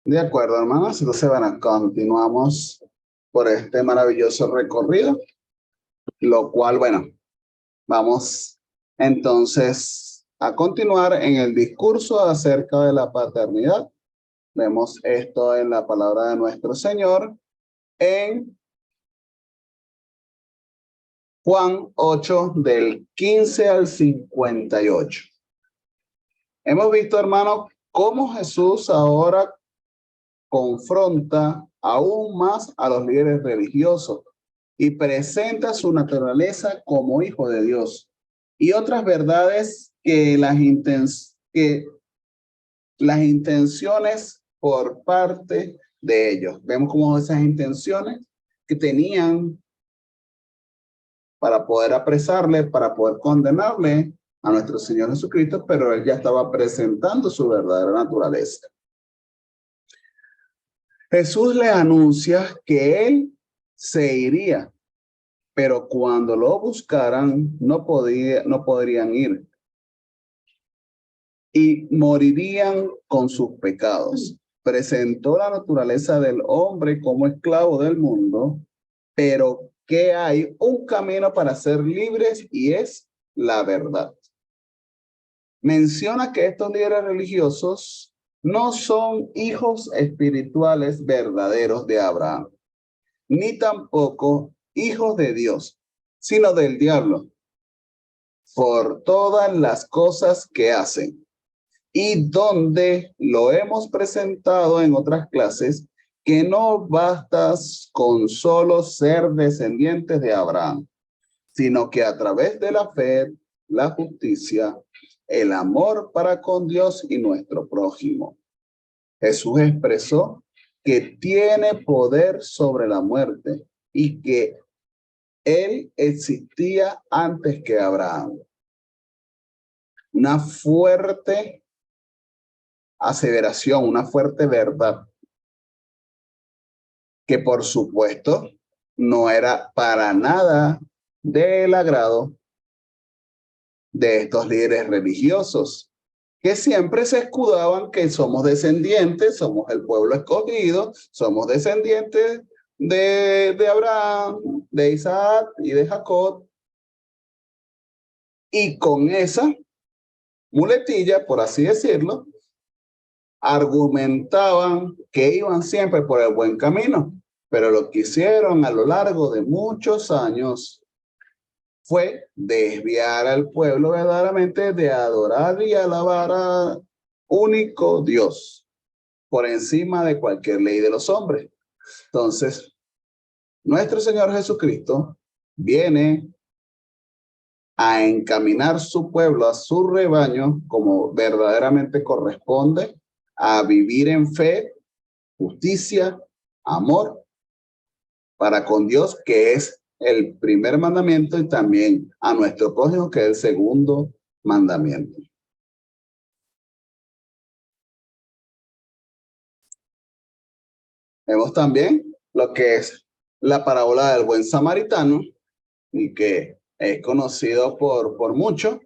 De acuerdo, hermanos. Entonces, bueno, continuamos por este maravilloso recorrido, lo cual, bueno, vamos entonces a continuar en el discurso acerca de la paternidad. Vemos esto en la palabra de nuestro Señor en Juan 8, del 15 al 58. Hemos visto, hermanos, cómo Jesús ahora confronta aún más a los líderes religiosos y presenta su naturaleza como hijo de Dios y otras verdades que las intenciones por parte de ellos. Vemos como esas intenciones que tenían para poder apresarle, para poder condenarle a nuestro Señor Jesucristo, pero él ya estaba presentando su verdadera naturaleza. Jesús le anuncia que él se iría, pero cuando lo buscaran no podrían ir y morirían con sus pecados. Presentó la naturaleza del hombre como esclavo del mundo, pero que hay un camino para ser libres y es la verdad. Menciona que estos líderes religiosos no son hijos espirituales verdaderos de Abraham, ni tampoco hijos de Dios, sino del diablo, por todas las cosas que hacen. Y donde lo hemos presentado en otras clases, que no bastas con solo ser descendientes de Abraham, sino que a través de la fe, la justicia, el amor para con Dios y nuestro prójimo. Jesús expresó que tiene poder sobre la muerte y que él existía antes que Abraham. Una fuerte aseveración, una fuerte verdad, que por supuesto no era para nada del agrado de estos líderes religiosos, que siempre se escudaban que somos descendientes, somos el pueblo escogido, somos descendientes de Abraham, de Isaac y de Jacob. Y con esa muletilla, por así decirlo, argumentaban que iban siempre por el buen camino, pero lo que hicieron a lo largo de muchos años fue desviar al pueblo verdaderamente de adorar y alabar a único Dios por encima de cualquier ley de los hombres. Entonces, nuestro Señor Jesucristo viene a encaminar su pueblo, a su rebaño, como verdaderamente corresponde, a vivir en fe, justicia, amor para con Dios, que es el primer mandamiento, y también a nuestro prójimo, que es el segundo mandamiento. Vemos también lo que es la parábola del buen samaritano, y que es conocido por muchos,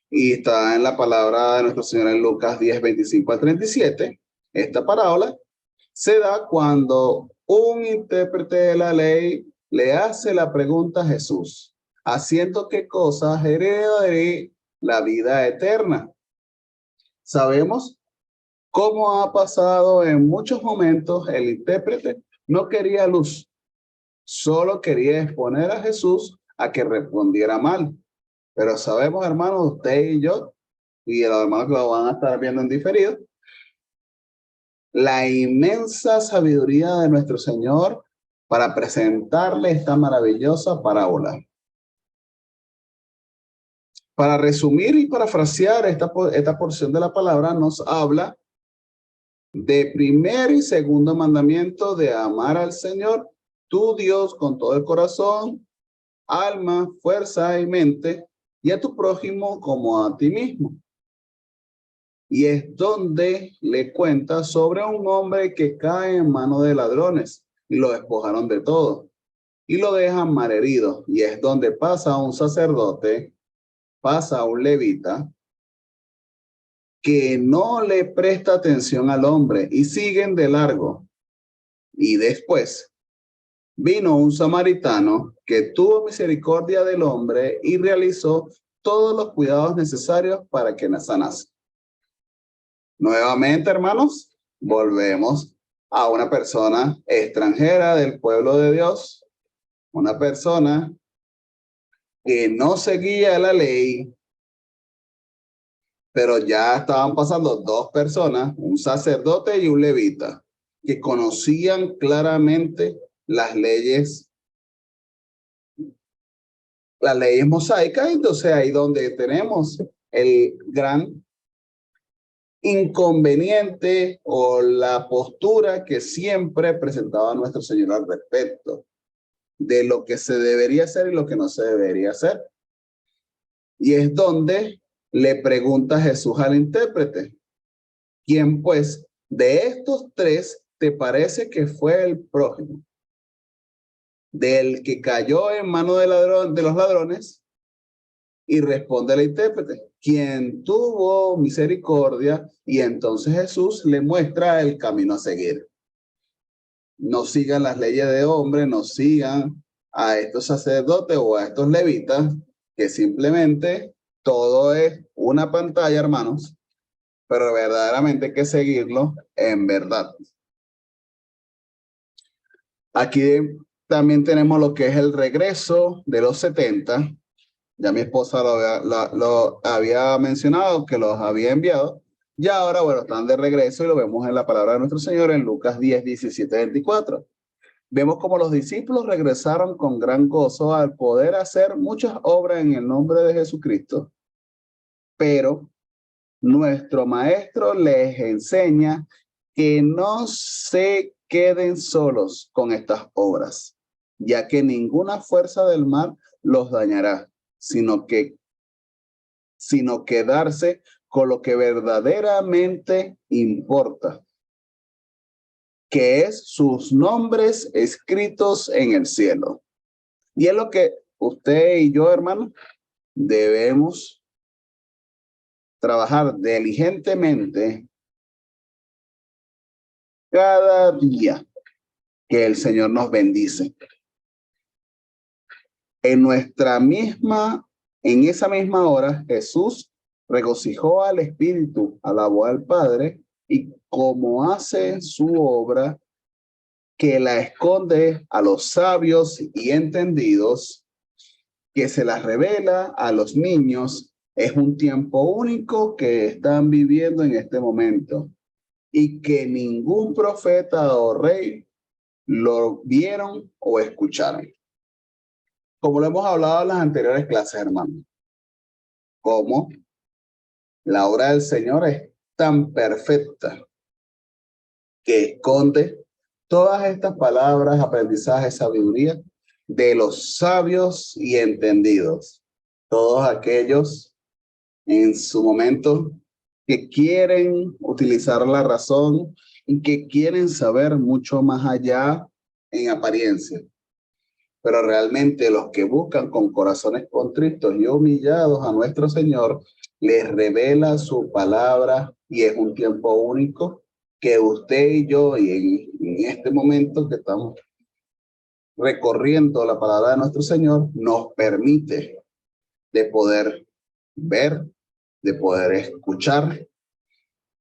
y está en la palabra de nuestro Señor en Lucas 10, 25 al 37. Esta parábola se da cuando un intérprete de la ley le hace la pregunta a Jesús: ¿haciendo qué cosas heredaré la vida eterna? Sabemos cómo ha pasado en muchos momentos. El intérprete no quería luz, solo quería exponer a Jesús a que respondiera mal. Pero sabemos, hermanos, usted y yo, y los hermanos que lo van a estar viendo en diferido, la inmensa sabiduría de nuestro Señor para presentarle esta maravillosa parábola. Para resumir y parafrasear esta porción de la palabra, nos habla de primer y segundo mandamiento de amar al Señor, tu Dios, con todo el corazón, alma, fuerza y mente, y a tu prójimo como a ti mismo. Y es donde le cuenta sobre un hombre que cae en manos de ladrones y lo despojaron de todo y lo dejan malherido. Y es donde pasa un sacerdote, pasa un levita, que no le presta atención al hombre y siguen de largo. Y después vino un samaritano que tuvo misericordia del hombre y realizó todos los cuidados necesarios para que sanase. Nuevamente, hermanos, volvemos a una persona extranjera del pueblo de Dios, una persona que no seguía la ley, pero ya estaban pasando dos personas, un sacerdote y un levita, que conocían claramente las leyes mosaicas. Entonces ahí donde tenemos el gran inconveniente o la postura que siempre presentaba nuestro Señor al respecto de lo que se debería hacer y lo que no se debería hacer. Y es donde le pregunta Jesús al intérprete: ¿quién pues de estos tres te parece que fue el prójimo del que cayó en mano de los ladrones? Y responde el intérprete: quien tuvo misericordia. Y entonces Jesús le muestra el camino a seguir. No sigan las leyes de hombre, no sigan a estos sacerdotes o a estos levitas, que simplemente todo es una pantalla, hermanos, pero verdaderamente hay que seguirlo en verdad. Aquí también tenemos lo que es el regreso de los 70. Ya mi esposa lo había mencionado, que los había enviado. Y ahora, bueno, están de regreso y lo vemos en la palabra de nuestro Señor en Lucas 10, 17, 24. Vemos como los discípulos regresaron con gran gozo al poder hacer muchas obras en el nombre de Jesucristo. Pero nuestro maestro les enseña que no se queden solos con estas obras, ya que ninguna fuerza del mal los dañará, sino quedarse con lo que verdaderamente importa, que es sus nombres escritos en el cielo. Y es lo que usted y yo, hermano, debemos trabajar diligentemente cada día que el Señor nos bendice. En esa misma hora, Jesús regocijó al Espíritu, alabó al Padre, y como hace su obra, que la esconde a los sabios y entendidos, que se las revela a los niños, es un tiempo único que están viviendo en este momento y que ningún profeta o rey lo vieron o escucharon. Como lo hemos hablado en las anteriores clases, hermano, como la obra del Señor es tan perfecta que esconde todas estas palabras, aprendizaje, sabiduría de los sabios y entendidos. Todos aquellos en su momento que quieren utilizar la razón y que quieren saber mucho más allá en apariencia. Pero realmente los que buscan con corazones contritos y humillados a nuestro Señor, les revela su palabra, y es un tiempo único que usted y yo, y en este momento que estamos recorriendo la palabra de nuestro Señor, nos permite de poder ver, de poder escuchar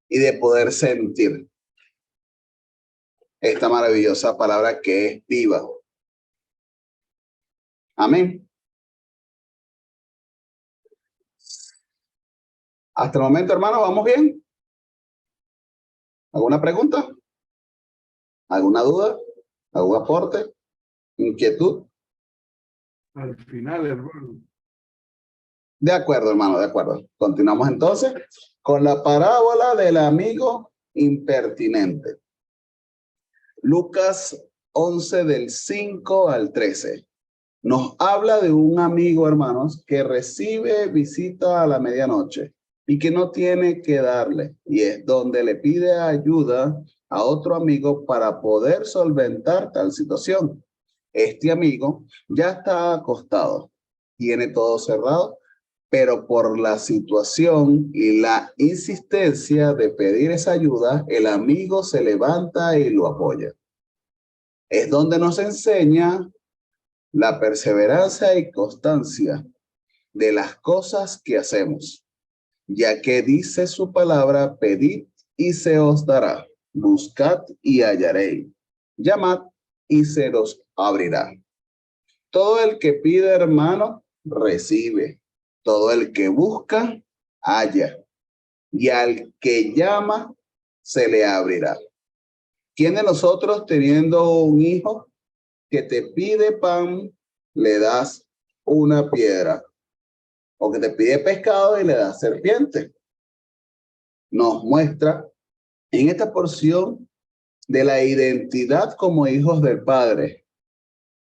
y de poder sentir esta maravillosa palabra que es viva. Amén. Hasta el momento, hermano, ¿vamos bien? ¿Alguna pregunta? ¿Alguna duda? ¿Algún aporte? ¿Inquietud? Al final, hermano. De acuerdo, hermano, de acuerdo. Continuamos entonces con la parábola del amigo impertinente. Lucas 11 del 5 al 13. Nos habla de un amigo, hermanos, que recibe visita a la medianoche y que no tiene que darle. Y es donde le pide ayuda a otro amigo para poder solventar tal situación. Este amigo ya está acostado, tiene todo cerrado, pero por la situación y la insistencia de pedir esa ayuda, el amigo se levanta y lo apoya. Es donde nos enseña la perseverancia y constancia de las cosas que hacemos, ya que dice su palabra: pedid y se os dará, buscad y hallaréis, llamad y se os abrirá. Todo el que pide, hermano, recibe. Todo el que busca, halla. Y al que llama, se le abrirá. ¿Quién de nosotros, teniendo un hijo que te pide pan, le das una piedra? O que te pide pescado y le das serpiente. Nos muestra en esta porción de la identidad como hijos del Padre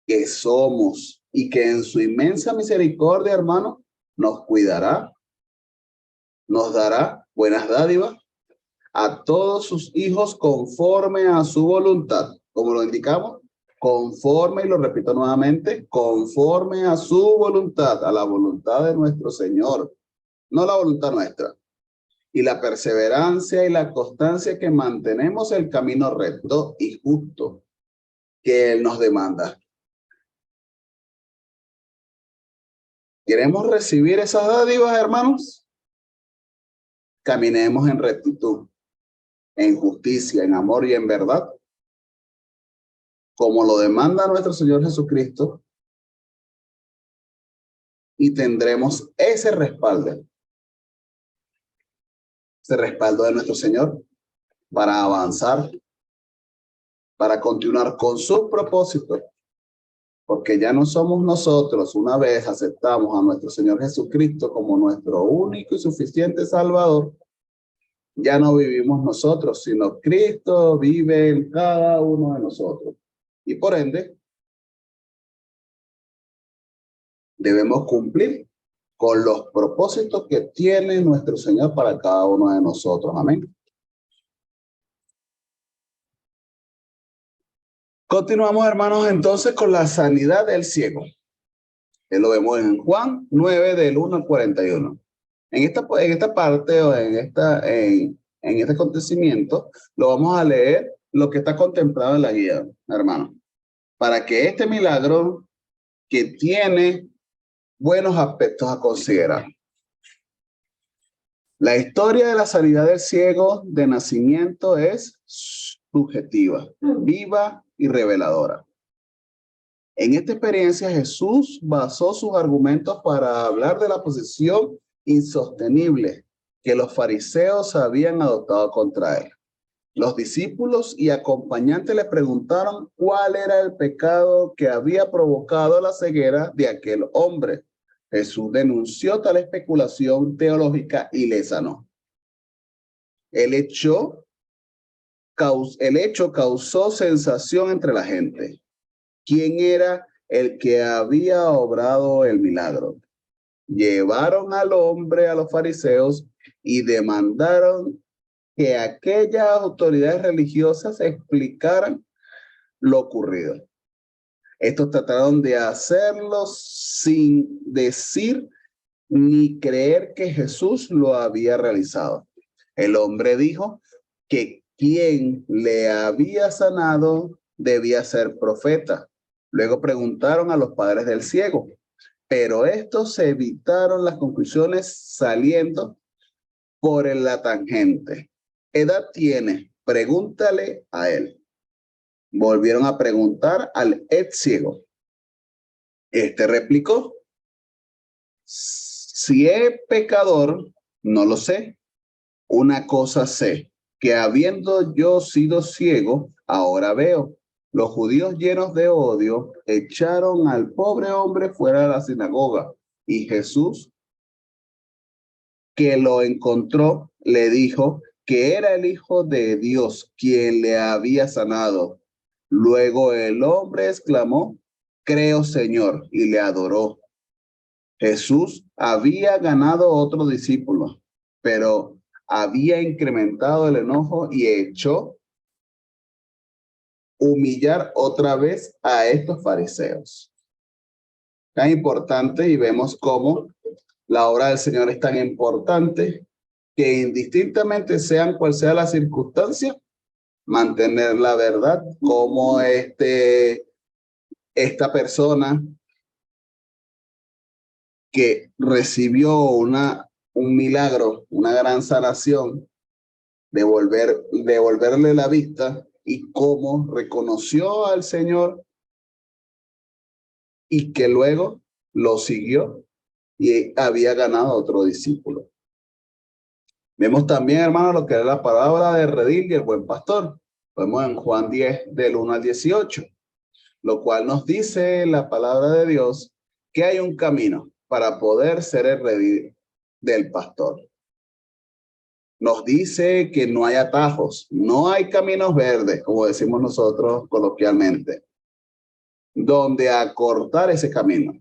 que somos, y que en su inmensa misericordia, hermano, nos cuidará, nos dará buenas dádivas a todos sus hijos conforme a su voluntad. Como lo indicamos, conforme, y lo repito nuevamente, conforme a su voluntad, a la voluntad de nuestro Señor, no la voluntad nuestra. Y la perseverancia y la constancia que mantenemos el camino recto y justo que Él nos demanda. ¿Queremos recibir esas dádivas, hermanos? Caminemos en rectitud, en justicia, en amor y en verdad, como lo demanda nuestro Señor Jesucristo, y tendremos ese respaldo de nuestro Señor para avanzar, para continuar con sus propósitos, porque ya no somos nosotros. Una vez aceptamos a nuestro Señor Jesucristo como nuestro único y suficiente Salvador, ya no vivimos nosotros, sino Cristo vive en cada uno de nosotros. Y por ende, debemos cumplir con los propósitos que tiene nuestro Señor para cada uno de nosotros. Amén. Continuamos, hermanos, entonces con la sanidad del ciego. Lo vemos en Juan 9, del 1 al 41. En esta parte, o en este acontecimiento, lo vamos a leer lo que está contemplado en la guía, hermano, para que este milagro, que tiene buenos aspectos a considerar. La historia de la sanidad del ciego de nacimiento es subjetiva, viva y reveladora. En esta experiencia, Jesús basó sus argumentos para hablar de la posición insostenible que los fariseos habían adoptado contra él. Los discípulos y acompañantes le preguntaron cuál era el pecado que había provocado la ceguera de aquel hombre. Jesús denunció tal especulación teológica y le sanó. El hecho causó sensación entre la gente. ¿Quién era el que había obrado el milagro? Llevaron al hombre a los fariseos y demandaron que aquellas autoridades religiosas explicaran lo ocurrido. Estos trataron de hacerlo sin decir ni creer que Jesús lo había realizado. El hombre dijo que quien le había sanado debía ser profeta. Luego preguntaron a los padres del ciego, pero estos evitaron las conclusiones saliendo por la tangente. ¿Qué edad tiene? Pregúntale a él. Volvieron a preguntar al ex ciego. Este replicó: si es pecador, no lo sé. Una cosa sé, que habiendo yo sido ciego, ahora veo. Los judíos, llenos de odio, echaron al pobre hombre fuera de la sinagoga, y Jesús, que lo encontró, le dijo que era el Hijo de Dios quien le había sanado. Luego el hombre exclamó: creo, Señor, y le adoró. Jesús había ganado otro discípulo, pero había incrementado el enojo y echó humillar otra vez a estos fariseos. Tan importante, y vemos cómo La obra del Señor es tan importante que indistintamente sean cual sea la circunstancia, mantener la verdad como esta persona que recibió un milagro, una gran sanación, devolverle la vista y cómo reconoció al Señor y que luego lo siguió y había ganado otro discípulo. Vemos también, hermano, lo que es la palabra de redil y el buen pastor. Vemos en Juan 10, del 1 al 18, lo cual nos dice la palabra de Dios que hay un camino para poder ser el redil del pastor. Nos dice que no hay atajos, no hay caminos verdes, como decimos nosotros coloquialmente, donde acortar ese camino.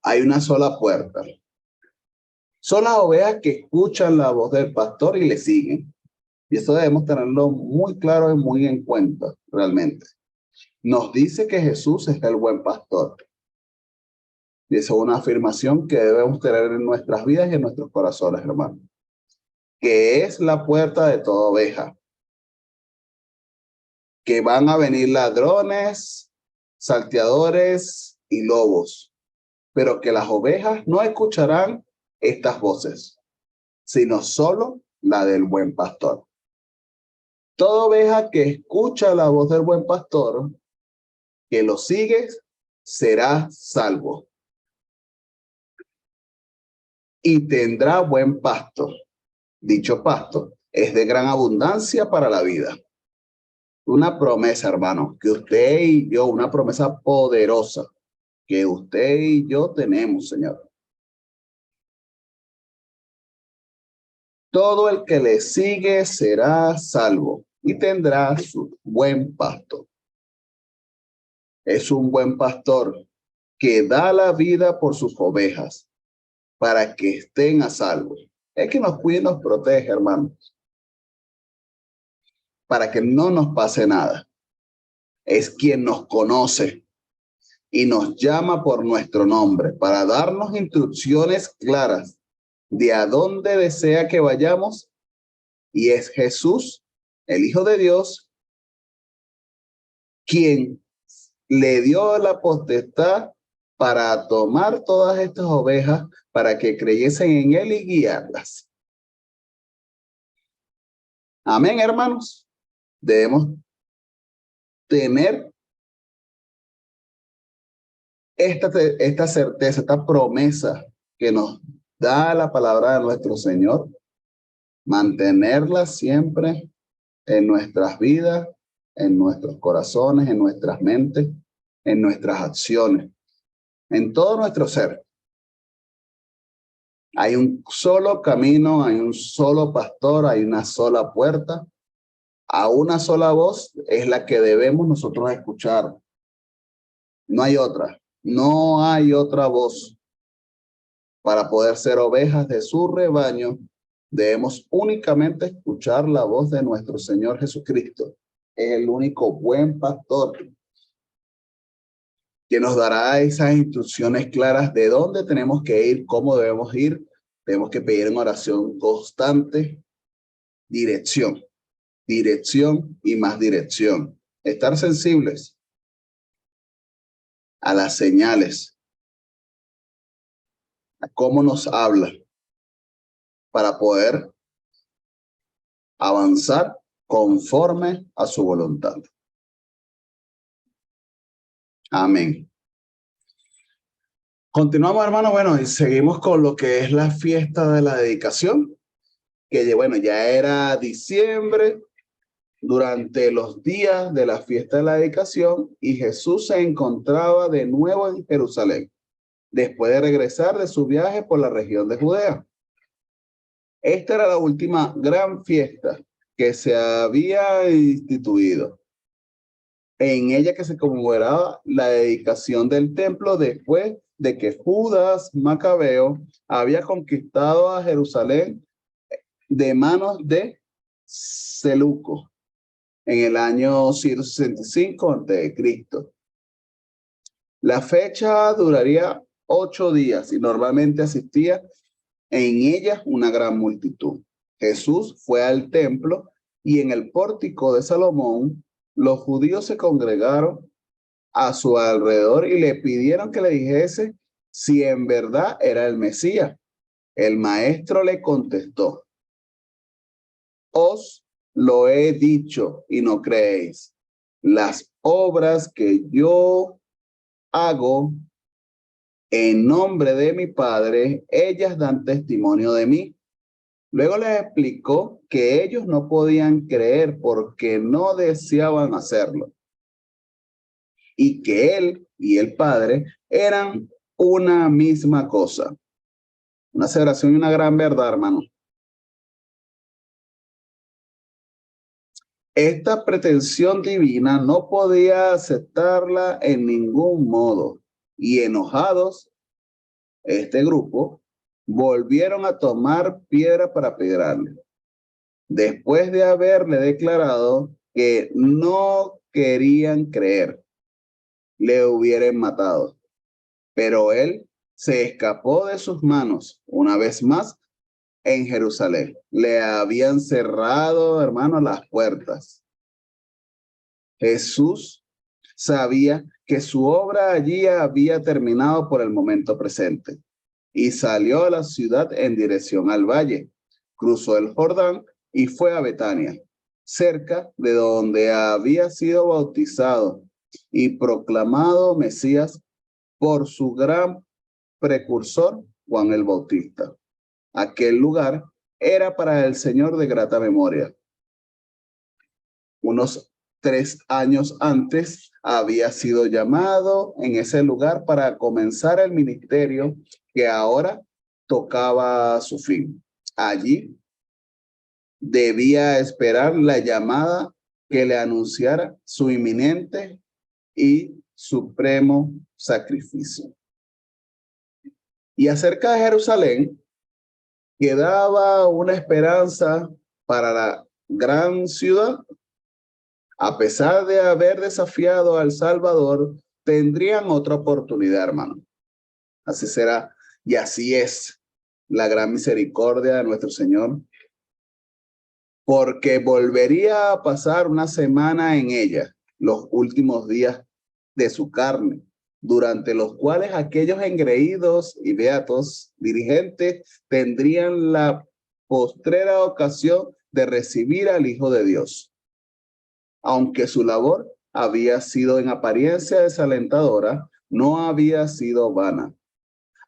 Hay una sola puerta. Son las ovejas que escuchan la voz del pastor y le siguen. Y eso debemos tenerlo muy claro y muy en cuenta, realmente. Nos dice que Jesús es el buen pastor. Y eso es una afirmación que debemos tener en nuestras vidas y en nuestros corazones, hermanos. Que es la puerta de toda oveja. Que van a venir ladrones, salteadores y lobos. Pero que las ovejas no escucharán estas voces, sino solo la del buen pastor. Toda oveja que escucha la voz del buen pastor, que lo sigue, será salvo. Y tendrá buen pasto. Dicho pasto es de gran abundancia para la vida. Una promesa, hermano, que usted y yo, una promesa poderosa que usted y yo tenemos, Señor. Todo el que le sigue será salvo y tendrá su buen pasto. Es un buen pastor que da la vida por sus ovejas para que estén a salvo. Es que nos cuida y nos protege, hermanos, para que no nos pase nada. Es quien nos conoce y nos llama por nuestro nombre para darnos instrucciones claras de a dónde desea que vayamos. Y es Jesús, el Hijo de Dios, quien le dio la potestad para tomar todas estas ovejas para que creyesen en él y guiarlas. Amén, hermanos. Debemos tener esta certeza, esta promesa que nos da la palabra de nuestro Señor, mantenerla siempre en nuestras vidas, en nuestros corazones, en nuestras mentes, en nuestras acciones, en todo nuestro ser. Hay un solo camino, hay un solo pastor, hay una sola puerta. A una sola voz es la que debemos nosotros escuchar. No hay otra. No hay otra voz. Para poder ser ovejas de su rebaño, debemos únicamente escuchar la voz de nuestro Señor Jesucristo. Es el único buen pastor que nos dará esas instrucciones claras de dónde tenemos que ir, cómo debemos ir. Tenemos que pedir en oración constante dirección, dirección y más dirección. Estar sensibles a las señales, a cómo nos habla, para poder avanzar conforme a su voluntad. Amén. Continuamos, hermano. Bueno, y seguimos con lo que es la fiesta de la dedicación, que bueno, ya era diciembre, durante los días de la fiesta de la dedicación, y Jesús se encontraba de nuevo en Jerusalén, después de regresar de su viaje por la región de Judea. Esta era la última gran fiesta que se había instituido. En ella que se conmemoraba la dedicación del templo después de que Judas Macabeo había conquistado a Jerusalén de manos de Seleuco en el año 165 a.C. La fecha duraría 8 días y normalmente asistía en ellas una gran multitud. Jesús fue al templo y en el pórtico de Salomón los judíos se congregaron a su alrededor y le pidieron que le dijese si en verdad era el Mesías. El maestro le contestó: os lo he dicho y no creéis. Las obras que yo hago en nombre de mi Padre, ellas dan testimonio de mí. Luego les explicó que ellos no podían creer porque no deseaban hacerlo y que él y el Padre eran una misma cosa. Una aseveración y una gran verdad, hermano. Esta pretensión divina no podía aceptarla en ningún modo y enojados, este grupo volvieron a tomar piedra para pedrarle. Después de haberle declarado que no querían creer, le hubieran matado. Pero él se escapó de sus manos una vez más en Jerusalén. Le habían cerrado, hermano, las puertas. Jesús sabía que su obra allí había terminado por el momento presente y salió a la ciudad en dirección al valle. Cruzó el Jordán y fue a Betania, cerca de donde había sido bautizado y proclamado Mesías por su gran precursor, Juan el Bautista. Aquel lugar era para el Señor de grata memoria. Unos 3 años antes había sido llamado en ese lugar para comenzar el ministerio que ahora tocaba su fin. Allí debía esperar la llamada que le anunciara su inminente y supremo sacrificio. Y acerca de Jerusalén, quedaba una esperanza para la gran ciudad. A pesar de haber desafiado al Salvador, tendrían otra oportunidad, hermano. Así será y así es la gran misericordia de nuestro Señor, porque volvería a pasar una semana en ella, los últimos días de su carne, durante los cuales aquellos engreídos y beatos dirigentes tendrían la postrera ocasión de recibir al Hijo de Dios. Aunque su labor había sido en apariencia desalentadora, no había sido vana.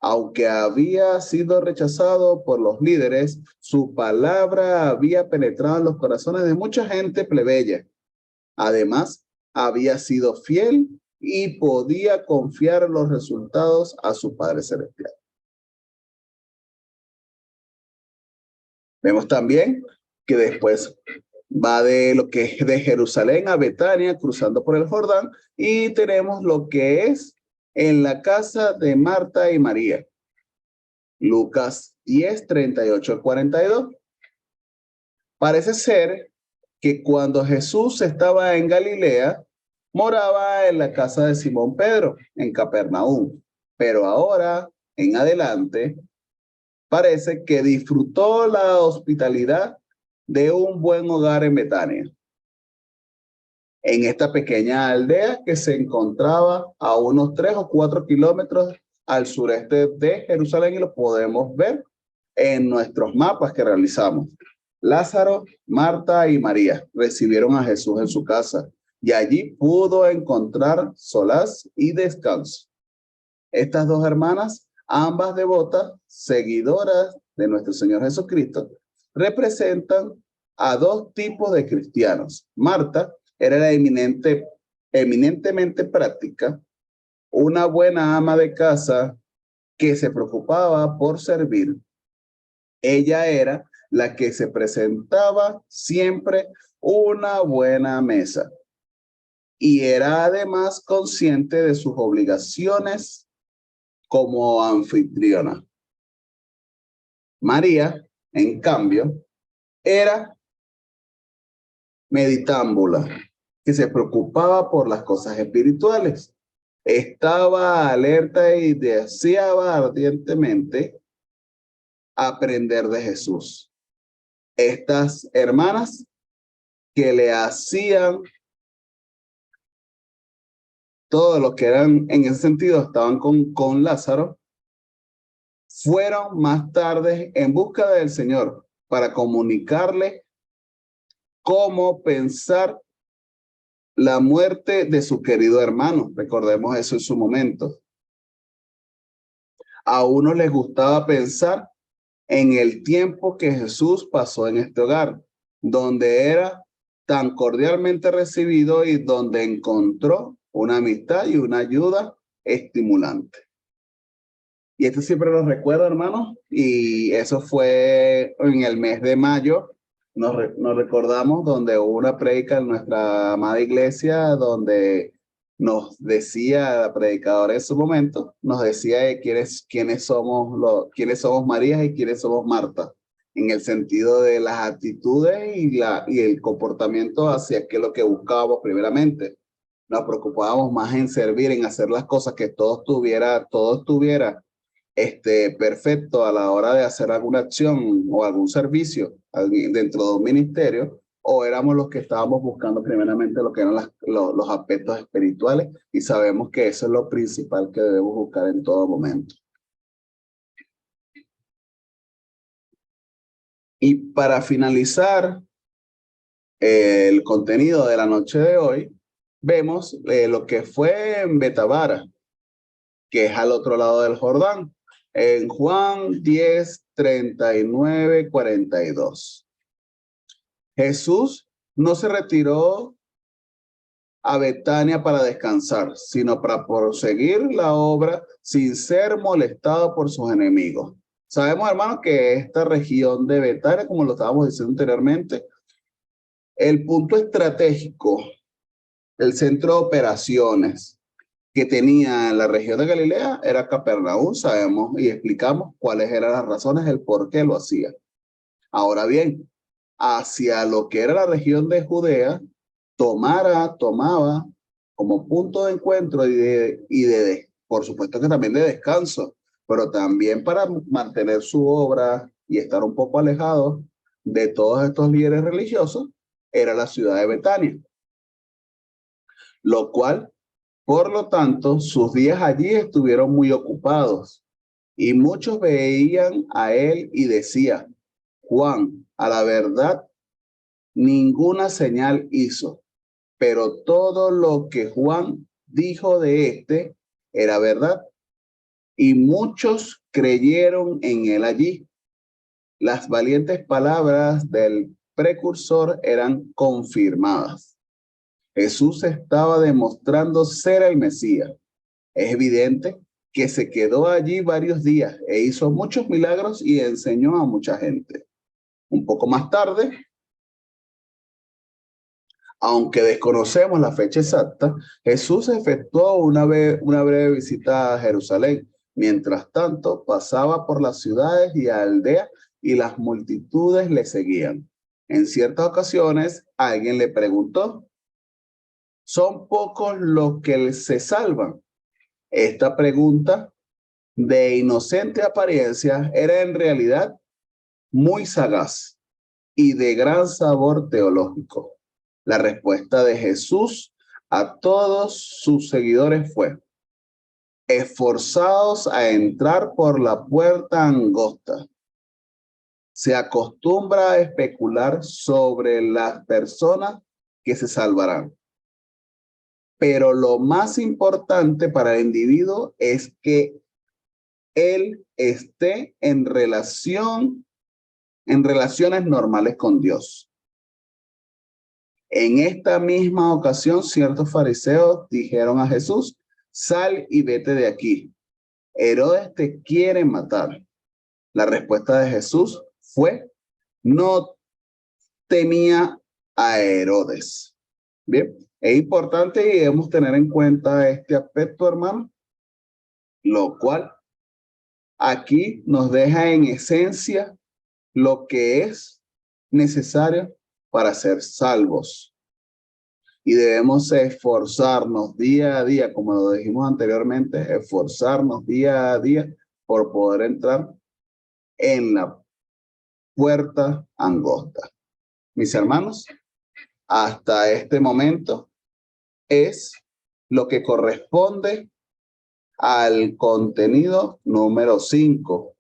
Aunque había sido rechazado por los líderes, su palabra había penetrado en los corazones de mucha gente plebeya. Además, había sido fiel y podía confiar los resultados a su Padre Celestial. Vemos también que después va de lo que es de Jerusalén a Betania, cruzando por el Jordán, y tenemos lo que es en la casa de Marta y María. Lucas 10, 38 al 42. Parece ser que cuando Jesús estaba en Galilea, moraba en la casa de Simón Pedro, en Capernaum. Pero ahora, en adelante, parece que disfrutó la hospitalidad de un buen hogar en Betania, en esta pequeña aldea que se encontraba a unos 3 o 4 kilómetros al sureste de Jerusalén, y lo podemos ver en nuestros mapas que realizamos. Lázaro, Marta y María recibieron a Jesús en su casa y allí pudo encontrar solaz y descanso. Estas dos hermanas, ambas devotas, seguidoras de nuestro Señor Jesucristo, representan a dos tipos de cristianos. Marta era la eminentemente práctica, una buena ama de casa que se preocupaba por servir. Ella era la que se presentaba siempre una buena mesa y era además consciente de sus obligaciones como anfitriona. María, en cambio, era meditámbula, que se preocupaba por las cosas espirituales. Estaba alerta y deseaba ardientemente aprender de Jesús. Estas hermanas que le hacían todo lo que eran, en ese sentido, estaban con Lázaro, fueron más tarde en busca del Señor para comunicarle cómo pensar la muerte de su querido hermano. Recordemos eso en su momento. A unos les gustaba pensar en el tiempo que Jesús pasó en este hogar, donde era tan cordialmente recibido y donde encontró una amistad y una ayuda estimulante. Y esto siempre lo recuerdo, hermanos, y eso fue en el mes de mayo. Nos recordamos donde hubo una prédica en nuestra amada iglesia, donde nos decía la predicadora en su momento, nos decía de quiénes somos María y quiénes somos Marta, en el sentido de las actitudes y el comportamiento hacia qué es lo que buscábamos primeramente. Nos preocupábamos más en servir, en hacer las cosas que todo estuviera perfecto a la hora de hacer alguna acción o algún servicio dentro de un ministerio, o éramos los que estábamos buscando primeramente lo que eran los aspectos espirituales, y sabemos que eso es lo principal que debemos buscar en todo momento. Y para finalizar el contenido de la noche de hoy, vemos lo que fue en Betabara, que es al otro lado del Jordán, en Juan 10, 39, 42. Jesús no se retiró a Betania para descansar, sino para proseguir la obra sin ser molestado por sus enemigos. Sabemos, hermanos, que esta región de Betania, como lo estábamos diciendo anteriormente, el punto estratégico, el centro de operaciones que tenía en la región de Galilea era Capernaum. Sabemos y explicamos cuáles eran las razones, el por qué lo hacía. Ahora bien, hacia lo que era la región de Judea, tomaba como punto de encuentro por supuesto que también de descanso, pero también para mantener su obra y estar un poco alejado de todos estos líderes religiosos, era la ciudad de Betania, lo cual, por lo tanto, sus días allí estuvieron muy ocupados, y muchos veían a él y decían: Juan, a la verdad, ninguna señal hizo, pero todo lo que Juan dijo de éste era verdad, y muchos creyeron en él allí. Las valientes palabras del precursor eran confirmadas. Jesús estaba demostrando ser el Mesías. Es evidente que se quedó allí varios días e hizo muchos milagros y enseñó a mucha gente. Un poco más tarde, aunque desconocemos la fecha exacta, Jesús efectuó una breve visita a Jerusalén. Mientras tanto, pasaba por las ciudades y aldeas y las multitudes le seguían. En ciertas ocasiones, alguien le preguntó: ¿son pocos los que se salvan? Esta pregunta, de inocente apariencia, era en realidad muy sagaz y de gran sabor teológico. La respuesta de Jesús a todos sus seguidores fue: esforzaos a entrar por la puerta angosta. Se acostumbra a especular sobre las personas que se salvarán, pero lo más importante para el individuo es que él esté en relaciones normales con Dios. En esta misma ocasión, ciertos fariseos dijeron a Jesús: sal y vete de aquí. Herodes te quiere matar. La respuesta de Jesús fue: no temía a Herodes. Bien, es importante y debemos tener en cuenta este aspecto, hermano, lo cual aquí nos deja en esencia lo que es necesario para ser salvos. Y debemos esforzarnos día a día, como lo dijimos anteriormente, esforzarnos día a día por poder entrar en la puerta angosta. Mis hermanos, hasta este momento es lo que corresponde al contenido número 5.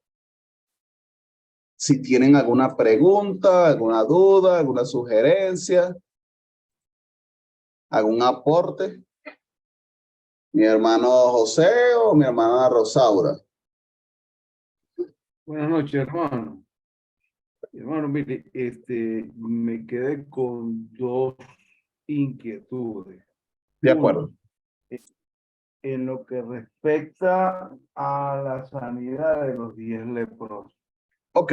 Si tienen alguna pregunta, alguna duda, alguna sugerencia, algún aporte, mi hermano José o mi hermana Rosaura. Buenas noches, hermano. Hermano, mire, me quedé con dos inquietudes. De Uno, acuerdo. en lo que respecta a la sanidad de los 10 leprosos. Ok.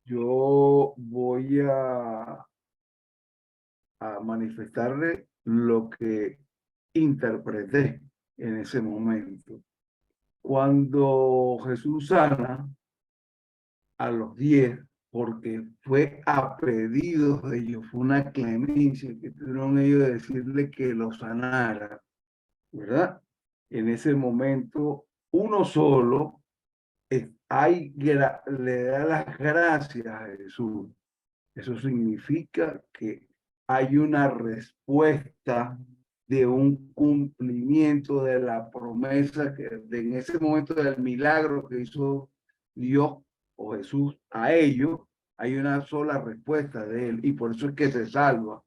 Yo voy a manifestarle lo que interpreté en ese momento. Cuando Jesús sana a los 10, porque fue a pedido de ellos, fue una clemencia que tuvieron ellos de decirle que lo sanara, ¿verdad? En ese momento, uno solo le da las gracias a Jesús. Eso significa que hay una respuesta de un cumplimiento de la promesa en ese momento del milagro que hizo Dios o Jesús a ellos, hay una sola respuesta de él y por eso es que se salva.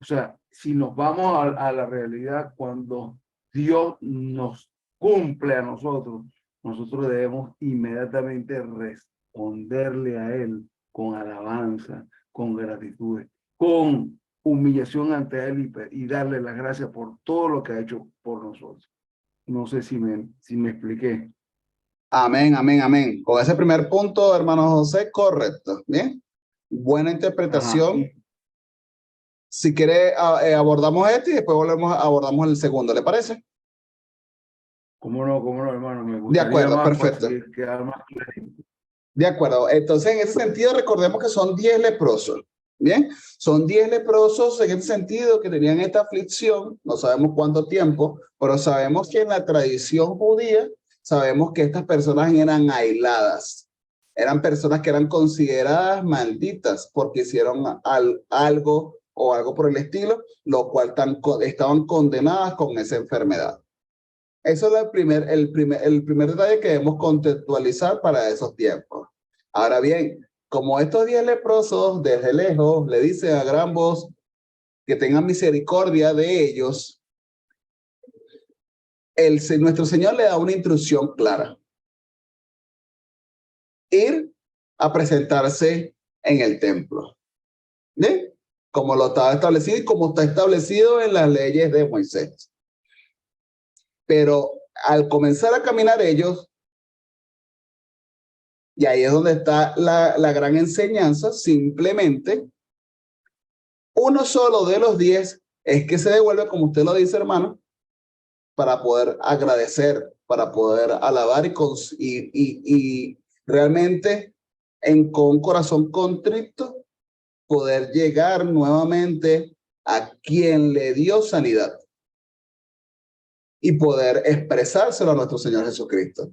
O sea, si nos vamos a la realidad, cuando Dios nos cumple a nosotros, nosotros debemos inmediatamente responderle a Él con alabanza, con gratitud, con humillación ante Él y darle las gracias por todo lo que ha hecho por nosotros. No sé si me expliqué. Amén, amén, amén. Con ese primer punto, hermano José, correcto. Bien. Buena Ajá. interpretación. Si quiere, abordamos este y después abordamos el segundo. ¿Le parece? Cómo no, hermano. Me De gustaría acuerdo, más para perfecto. quedar más claro. De acuerdo. Entonces, en ese sentido, recordemos que son 10 leprosos. Bien, son 10 leprosos en ese sentido que tenían esta aflicción. No sabemos cuánto tiempo, pero sabemos que en la tradición judía, sabemos que estas personas eran aisladas. Eran personas que eran consideradas malditas porque hicieron algo o algo por el estilo, lo cual estaban condenadas con esa enfermedad. Eso es el primer detalle que debemos contextualizar para esos tiempos. Ahora bien, como estos 10 leprosos desde lejos le dicen a gran voz que tengan misericordia de ellos, nuestro Señor le da una instrucción clara. Ir a presentarse en el templo. ¿Bien? Como lo estaba establecido y como está establecido en las leyes de Moisés. Pero al comenzar a caminar ellos, y ahí es donde está la gran enseñanza, simplemente uno solo de los 10 es que se devuelve, como usted lo dice, hermano, para poder agradecer, para poder alabar y realmente con un corazón contrito poder llegar nuevamente a quien le dio sanidad y poder expresárselo a nuestro Señor Jesucristo.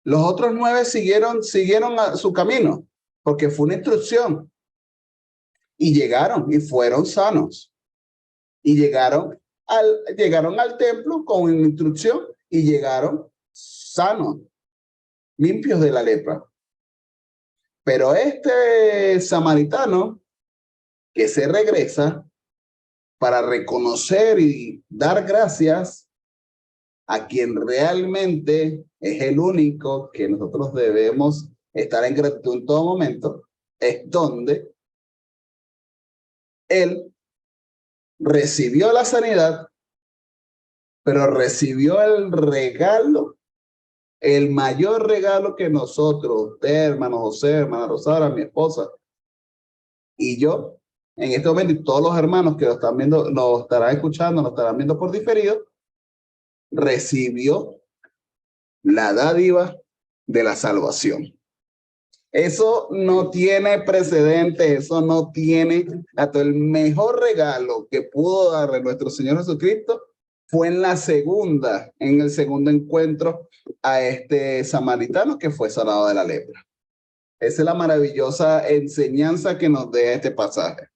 Los otros 9 siguieron a su camino porque fue una instrucción y llegaron y fueron sanos y llegaron al templo con una instrucción y llegaron sanos, limpios de la lepra. Pero este samaritano que se regresa para reconocer y dar gracias a quien realmente es el único que nosotros debemos estar en gratitud en todo momento, es donde él recibió la sanidad, pero recibió el regalo, el mayor regalo que nosotros, usted, hermano José, hermana Rosara, mi esposa, y yo, en este momento, y todos los hermanos que lo están viendo, lo estarán escuchando, lo estarán viendo por diferido, recibió la dádiva de la salvación. Eso no tiene precedente, eso no tiene, hasta el mejor regalo que pudo darle nuestro Señor Jesucristo fue en el segundo encuentro a este samaritano que fue sanado de la lepra. Esa es la maravillosa enseñanza que nos deja este pasaje.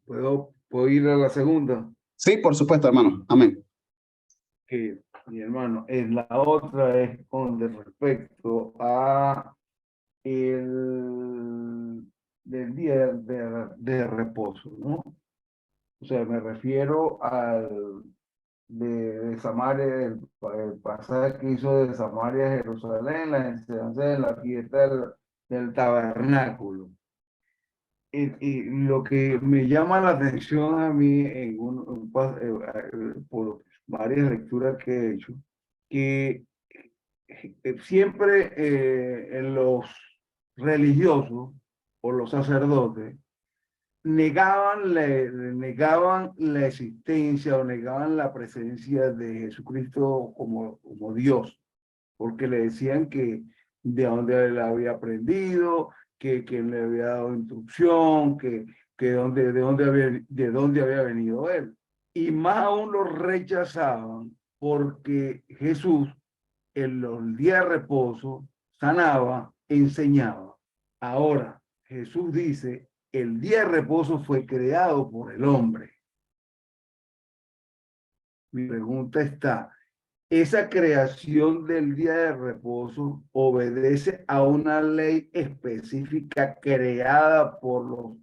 ¿Puedo ir a la segunda? Sí, por supuesto, hermano. Amén. Que mi hermano, la otra es con respecto a del día de reposo, ¿no? O sea, me refiero al de Samaria, el pasaje que hizo de Samaria a Jerusalén, la enseñanza de la fiesta del tabernáculo. Y lo que me llama la atención a mí por varias lecturas que he hecho, que siempre en los religiosos o los sacerdotes negaban la existencia o negaban la presencia de Jesucristo como Dios, porque le decían que de dónde él había aprendido, que le había dado instrucción, de dónde había venido él. Y más aún lo rechazaban porque Jesús en los días de reposo sanaba, enseñaba. Ahora, Jesús dice, el día de reposo fue creado por el hombre. Mi pregunta está, ¿esa creación del día de reposo obedece a una ley específica creada por los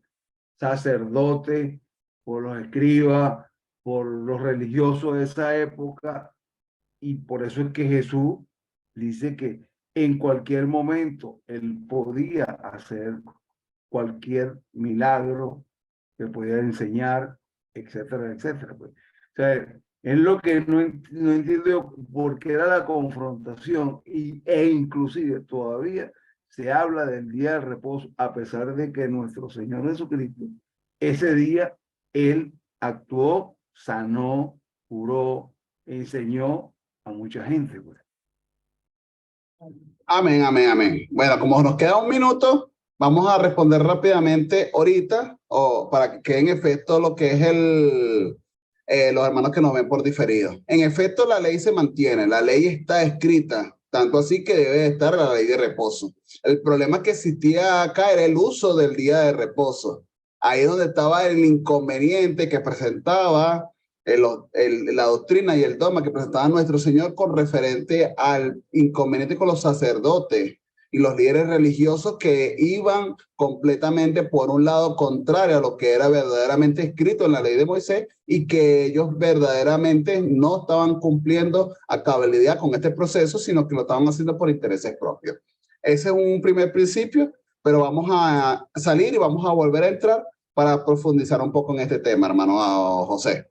sacerdotes, por los escribas, por los religiosos de esa época? Y por eso es que Jesús dice que en cualquier momento él podía hacer cualquier milagro que podía enseñar, etcétera, etcétera. Pues. O sea, es lo que no entiendo por qué era la confrontación e inclusive todavía se habla del día de reposo a pesar de que nuestro Señor Jesucristo ese día él actuó, sanó, curó, enseñó a mucha gente. Pues. Amén, amén, amén. Bueno, como nos queda un minuto, vamos a responder rápidamente ahorita, o para que quede en efecto lo que es los hermanos que nos ven por diferido. En efecto, la ley se mantiene, la ley está escrita, tanto así que debe estar la ley de reposo. El problema que existía acá era el uso del día de reposo. Ahí es donde estaba el inconveniente que presentaba la doctrina y el dogma que presentaba nuestro Señor con referente al inconveniente con los sacerdotes y los líderes religiosos que iban completamente por un lado contrario a lo que era verdaderamente escrito en la ley de Moisés y que ellos verdaderamente no estaban cumpliendo a cabalidad con este proceso, sino que lo estaban haciendo por intereses propios. Ese es un primer principio, pero vamos a salir y vamos a volver a entrar para profundizar un poco en este tema, hermano José.